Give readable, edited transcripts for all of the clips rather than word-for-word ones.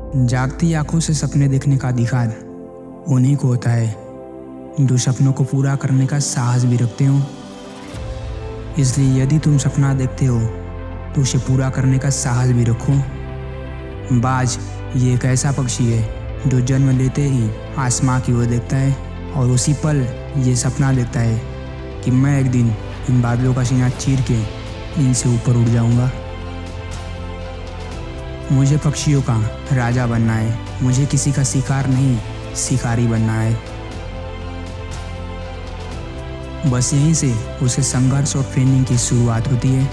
जागती आंखों से सपने देखने का अधिकार उन्हीं को होता है जो सपनों को पूरा करने का साहस भी रखते हो। इसलिए यदि तुम सपना देखते हो तो उसे पूरा करने का साहस भी रखो। बाज ये एक ऐसा पक्षी है जो जन्म लेते ही आसमां की ओर देखता है और उसी पल ये सपना देखता है कि मैं एक दिन इन बादलों का सीना चीर के इनसे ऊपर उड़ जाऊंगा। मुझे पक्षियों का राजा बनना है, मुझे किसी का शिकार नहीं शिकारी बनना है। बस यहीं से उसके संघर्ष और ट्रेनिंग की शुरुआत होती है।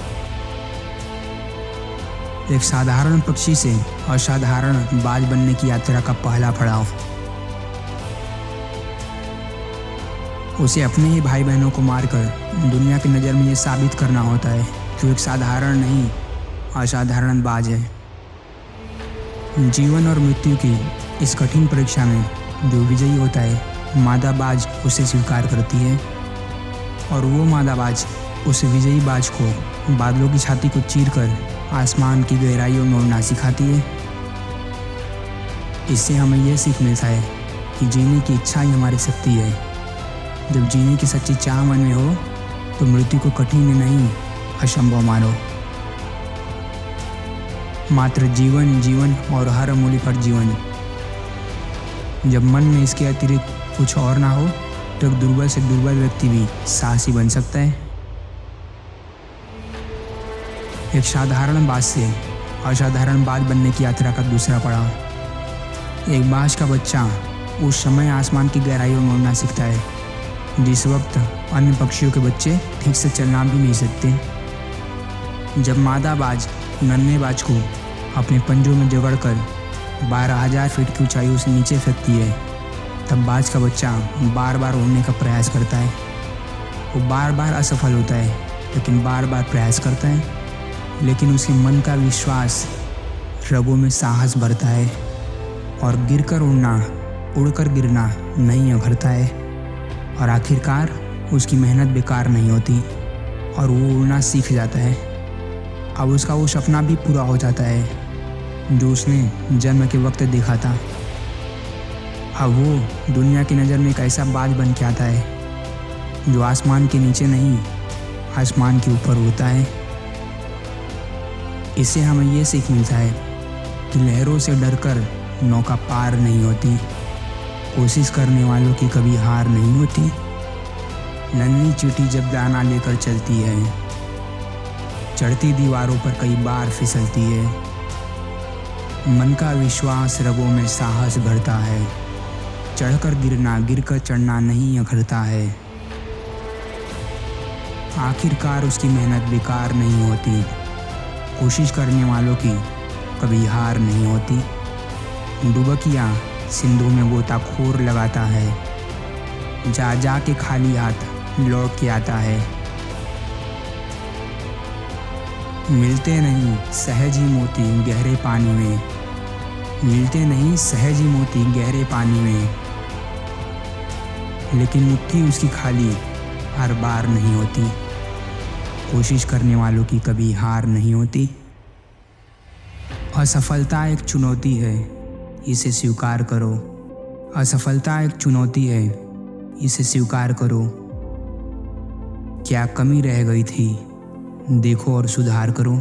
एक साधारण पक्षी से असाधारण बाज बनने की यात्रा का पहला पड़ाव उसे अपने ही भाई बहनों को मारकर दुनिया की नज़र में ये साबित करना होता है कि वो एक साधारण नहीं असाधारण बाज है। जीवन और मृत्यु की इस कठिन परीक्षा में जो विजयी होता है, मादा बाज उसे स्वीकार करती है और वो मादा बाज उस विजयी बाज को बादलों की छाती को चीरकर आसमान की गहराइयों में उड़ना सिखाती है। इससे हमें यह सीख मिलता है कि जीने की इच्छा ही हमारी शक्ति है। जब जीने की सच्ची चाह मन में हो तो मृत्यु को कठिन नहीं असंभव मानो। मात्र जीवन जीवन और हर मूल्य पर जीवन। जब मन में इसके अतिरिक्त कुछ और ना हो तो एक दुर्बल से दुर्बल व्यक्ति भी साहसी बन सकता है। एक साधारण बाज से असाधारण बाज बनने की यात्रा का दूसरा पड़ाव। एक बाज का बच्चा उस समय आसमान की गहराइयों में उड़ना सीखता है जिस वक्त अन्य पक्षियों के बच्चे ठीक से चलना भी नहीं सकते। जब मादा बाज नन्हे बाज को अपने पंजों में जकड़कर 12,000 फीट की ऊंचाई से नीचे फेंकती है, तब बाज का बच्चा बार बार उड़ने का प्रयास करता है। वो बार बार असफल होता है लेकिन बार बार प्रयास करता है। लेकिन उसके मन का विश्वास रगों में साहस भरता है और गिरकर उड़ना उड़कर गिरना नहीं अखरता है और आखिरकार उसकी मेहनत बेकार नहीं होती और वो उड़ना सीख जाता है। अब उसका वो सपना भी पूरा हो जाता है जो उसने जन्म के वक्त देखा था। अब वो दुनिया की नज़र में एक ऐसा बाज बन के आता है जो आसमान के नीचे नहीं आसमान के ऊपर होता है। इससे हमें ये सीख मिलता है कि लहरों से डरकर नौका पार नहीं होती, कोशिश करने वालों की कभी हार नहीं होती। नन्ही चींटी जब दाना लेकर चलती है, चढ़ती दीवारों पर कई बार फिसलती है। मन का विश्वास रगों में साहस भरता है, चढ़कर गिरना गिरकर चढ़ना नहीं अखरता है। आखिरकार उसकी मेहनत बेकार नहीं होती, कोशिश करने वालों की कभी हार नहीं होती। डुबकिया सिंधु में गोताखोर लगाता है, जा जा के खाली हाथ लौट के आता है। मिलते नहीं सहज ही मोती गहरे पानी में, मिलते नहीं सहज ही मोती गहरे पानी में, लेकिन मुट्ठी उसकी खाली हर बार नहीं होती। कोशिश करने वालों की कभी हार नहीं होती। असफलता एक चुनौती है, इसे स्वीकार करो। असफलता एक चुनौती है, इसे स्वीकार करो। क्या कमी रह गई थी, देखो और सुधार करो।